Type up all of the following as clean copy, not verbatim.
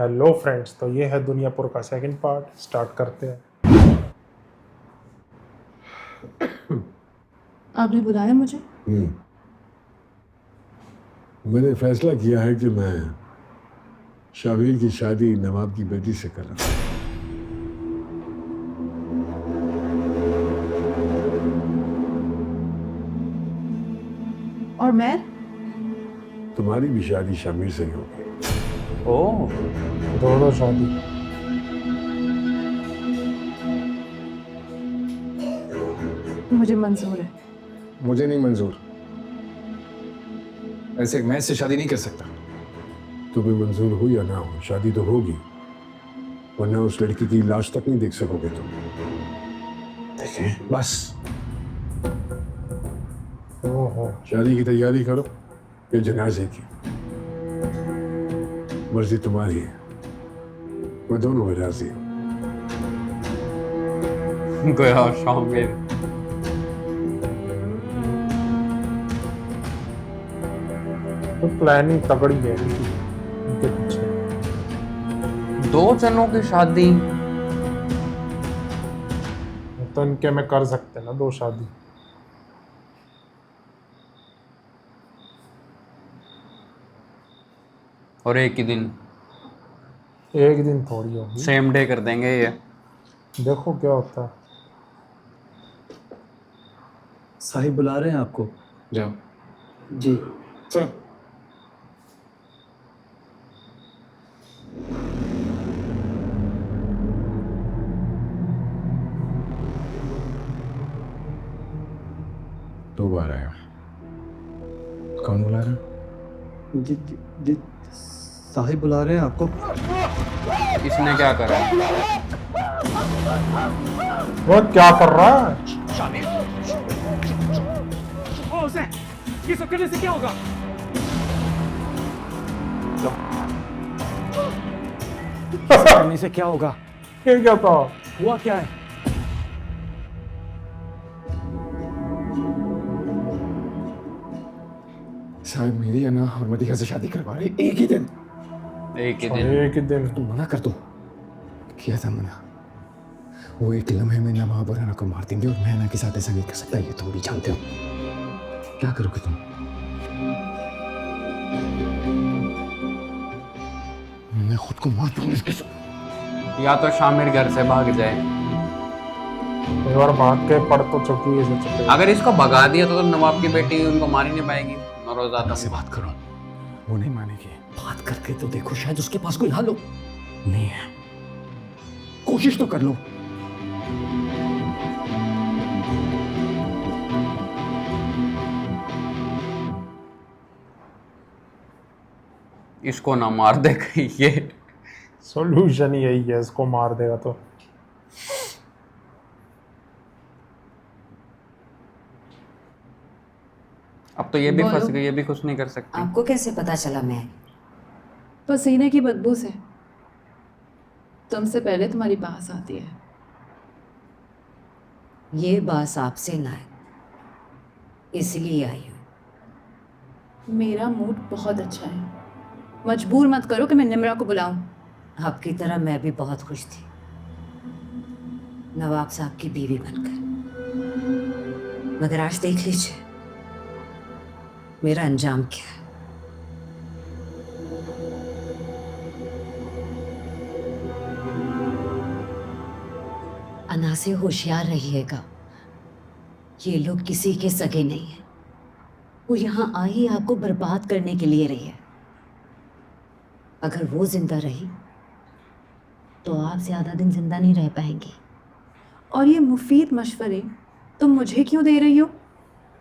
Hello friends, तो ये है दुनियापुर का सेकंड पार्ट। स्टार्ट करते हैं। आपने बुलाया मुझे? मैंने फैसला किया है कि मैं शाबिर की शादी नवाब की बेटी से कर रहा हूँ। और मैं? तुम्हारी भी शादी शामिर से ही होगी। ओह, दोनों शादी। मुझे मंजूर है। मुझे नहीं मंजूर। ऐसे मैं इससे शादी नहीं कर सकता। तुम्हें मंजूर हो या ना हो, शादी तो होगी, वरना उस लड़की की लाश तक नहीं देख सकोगे तुम। देखें बस। ओहो, शादी की तैयारी करो या जनाजे की, मर्जी तुम्हारी है। मैं दोनों में राजी हूँ। गया शामिर। तो प्लानिंग तगड़ी है इनके पीछे। दो जनों की शादी। तो इनके में कर सकते ना दो शादी। और एक ही दिन, एक दिन थोड़ी होगी, सेम डे कर देंगे ये। देखो क्या होता है। साहिब बुला रहे हैं आपको। जाओ। जी। चलो। दो बार आया। कौन बुला रहा है? जी जी जी साहिब बुला रहे हैं आपको। इसने क्या करा? वो क्या कर रहा है? ये सब करने से क्या होगा? करने से क्या होगा? ये क्या था? हुआ क्या है? साहब मेरी है ना और मदिका से शादी करवा रहे एक ही दिन। एक ही दिन। एक ही दिन। तुम मना कर दो। किया था मना। वो एक लम्हे में नवाब और अना को मार देंगे और मैं अना के साथ ऐसा नहीं कर सकता, ये तुम भी जानते हो। क्या करोगे तुम? मैं खुद को मार दूंगा इसके साथ। या तो शामिर घर से भाग जाए। एक बार भाग के पड़ तो चुकी है इसे चुके। अगर इसको भगा दिया तो नवाब की बेटी उनको मार ही नहीं पाएगी। नौरोज़ादा से बात करो, वो नहीं मानेगी। बात करके तो देखो, शायद उसके पास कोई हल हो। नहीं है, कोशिश तो कर लो। इसको ना मार दे कहीं ये। सॉल्यूशन यही है, इसको मार देगा तो। अब तो ये भी बोलो। फंस गई, ये भी कुछ नहीं कर सकती। आपको कैसे पता चला मैं? पसीने की बदबू से। तुमसे पहले तुम्हारी बास आती है। ये बात आपसे ना है, इसलिए आई हूँ। मेरा मूड बहुत अच्छा है। मजबूर मत करो कि मैं निम्रा को बुलाऊं। आपकी तरह मैं भी बहुत खुश थी, नवाब साहब की बीवी बनकर। मगर आज देख लीजिए मेरा अंजाम क्या है। अना से होशियार रहिएगा, ये लोग किसी के सगे नहीं है। वो यहाँ आई आपको बर्बाद करने के लिए रही है। अगर वो जिंदा रही तो आप ज्यादा दिन जिंदा नहीं रह पाएंगी। और ये मुफीद मशवरे तुम मुझे क्यों दे रही हो?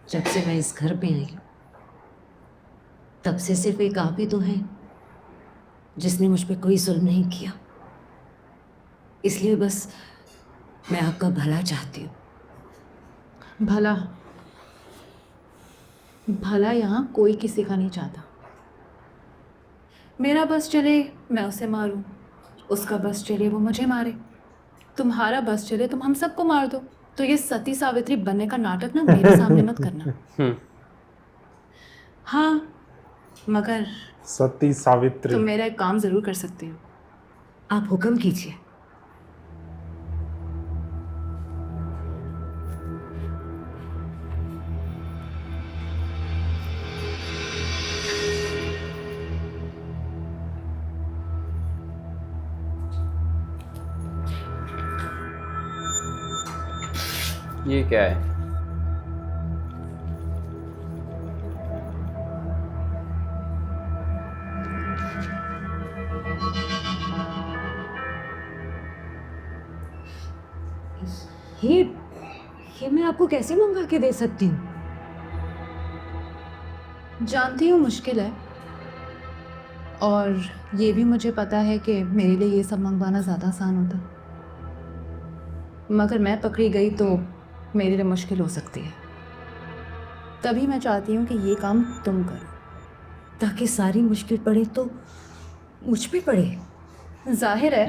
जब से मैं इस घर पे आई हूँ तब से सिर्फ एक आप ही तो हैं जिसने मुझ पे कोई जुल्म नहीं किया। इसलिए बस मैं आपका भला चाहती हूँ। भला भला यहाँ कोई किसी का नहीं चाहता। मेरा बस चले मैं उसे मारूं, उसका बस चले वो मुझे मारे, तुम्हारा बस चले तुम हम सबको मार दो। तो ये सती सावित्री बनने का नाटक ना मेरे सामने मत करना। हाँ, मगर सती सावित्री। तुम मेरा एक काम जरूर कर सकते हो। आप हुक्म कीजिए। ये क्या है? ये मैं आपको कैसे मंगा के दे सकती हूँ? जानती हूँ मुश्किल है, और ये भी मुझे पता है कि मेरे लिए ये सब मंगवाना ज़्यादा आसान होता, मगर मैं पकड़ी गई तो मेरे लिए मुश्किल हो सकती है। तभी मैं चाहती हूँ कि ये काम तुम करो, ताकि सारी मुश्किल पड़े तो मुझ पे पड़े। जाहिर है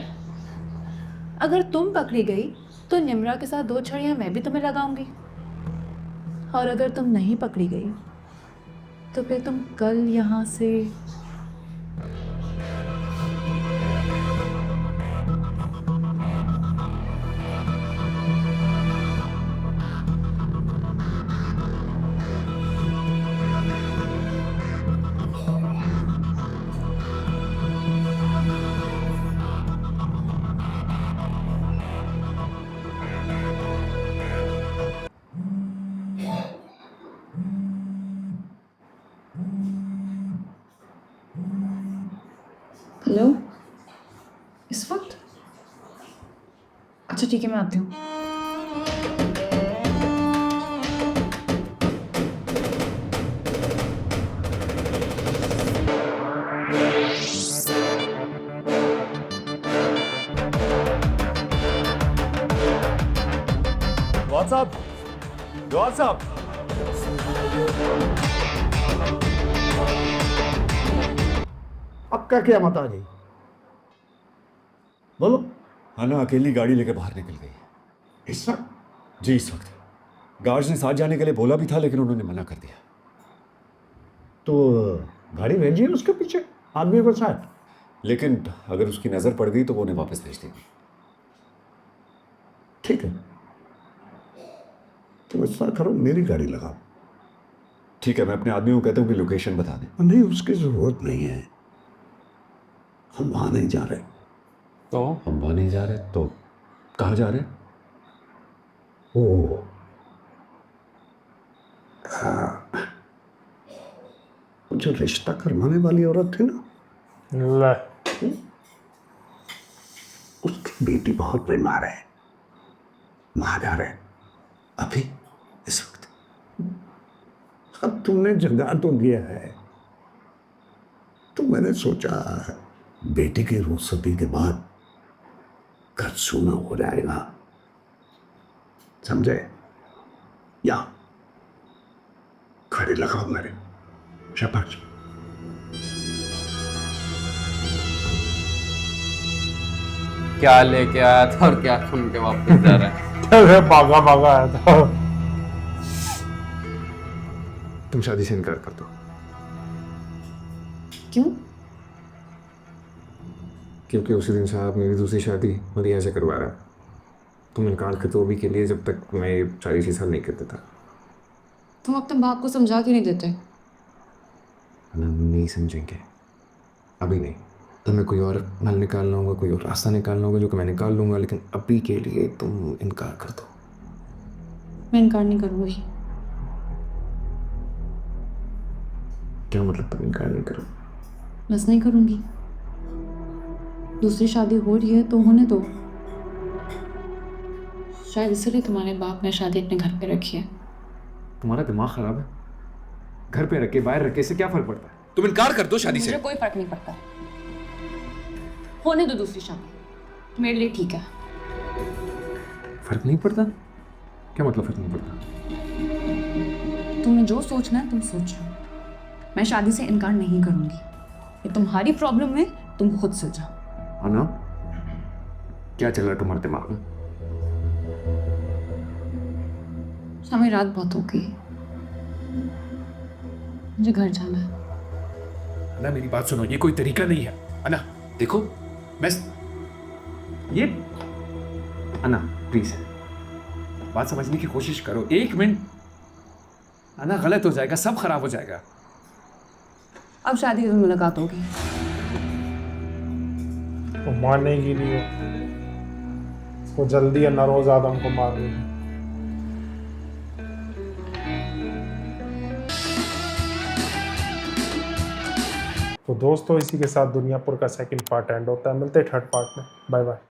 अगर तुम पकड़ी गई तो निम्रा के साथ 2 छड़ियाँ मैं भी तुम्हें लगाऊंगी, और अगर तुम नहीं पकड़ी गई तो फिर तुम कल यहाँ से हेलो, इस वक्त? अच्छा ठीक है, मैं आती हूँ। व्हाट्सअप व्हाट्सअप अब क्या किया माता जी? बोलो। हाना अकेली गाड़ी लेकर बाहर निकल गई। इस वक्त? जी इस वक्त। गार्ड्स ने साथ जाने के लिए बोला भी था लेकिन उन्होंने मना कर दिया। तो गाड़ी भेजिए उसके पीछे आदमी के साथ। लेकिन अगर उसकी नजर पड़ गई तो वो उन्हें वापस भेज देगी। ठीक है, तो ऐसा करो, मेरी गाड़ी लगाओ। ठीक है, मैं अपने आदमी को कहता हूँ कि लोकेशन बता दें। नहीं, उसकी जरूरत नहीं है, हम वहां नहीं जा रहे। तो हम वहां नहीं जा रहे तो कहाँ जा रहे हैं? ओ जो रिश्ता करवाने वाली औरत थी ना, उसकी बेटी बहुत बीमार है, वहां जा रहे हैं अभी इस वक्त? अब तुमने जगा तो दिया है, तो मैंने सोचा बेटी की रुखसती के बाद घर सूना हो जाएगा, समझे? या खड़े लगाओ मेरे। शाबाश। क्या लेके आया था और क्या सुन के वापस जा रहा है? अरे भागा भागा आया था। तुम शादी से इनकार कर दो। क्यों? क्योंकि उसी दिन से आप मेरी दूसरी शादी मरिया से करवा रहा है। तुम इनकार कर दो अभी के लिए, जब तक मैं ये सारी चीज़ हल नहीं कर देता। तुम अपने बाप को समझा के नहीं देते? हम नहीं समझेंगे, अभी नहीं। तो मैं कोई और हल निकालना होगा, कोई और रास्ता निकालना होगा जो कि मैं निकाल लूँगा, लेकिन अभी के लिए तुम इनकार कर दो। मैं इनकार नहीं करूँगी। क्या मतलब तुम इनकार नहीं करो? बस नहीं करूँगी। दूसरी शादी हो रही है तो होने दो। शायद इसलिए तुम्हारे बाप ने शादी अपने घर पे रखी है। तुम्हारा दिमाग खराब है? घर पे रखे बाहर रखे से क्या फर्क पड़ता है? तुम इनकार कर दो शादी से। मुझे कोई फर्क नहीं पड़ता, होने दो दूसरी शादी, मेरे लिए ठीक है। फर्क नहीं पड़ता? क्या मतलब फर्क नहीं पड़ता? तुम्हें जो सोचना है तुम सोचो, मैं शादी से इनकार नहीं करूंगी। ये तुम्हारी प्रॉब्लम है, तुम खुद सुलझाओ। आना, क्या चल रहा है तुम्हारे दिमाग में? हमें रात बहुत हो गई, मुझे घर जाना है। अन्ना मेरी बात सुनो, ये कोई तरीका नहीं है। अन्ना देखो, मैं ये अन्ना प्लीज बात समझने की कोशिश करो, 1 मिनट। अन्ना गलत हो जाएगा, सब खराब हो जाएगा। अब शादी के दिन मुलाकात होगी। वो मानेगी नहीं, वो जल्दी है नरोज आदम को मार देगी। तो दोस्तों इसी के साथ दुनियापुर का सेकंड पार्ट एंड होता है। मिलते हैं थर्ड पार्ट में। Bye bye.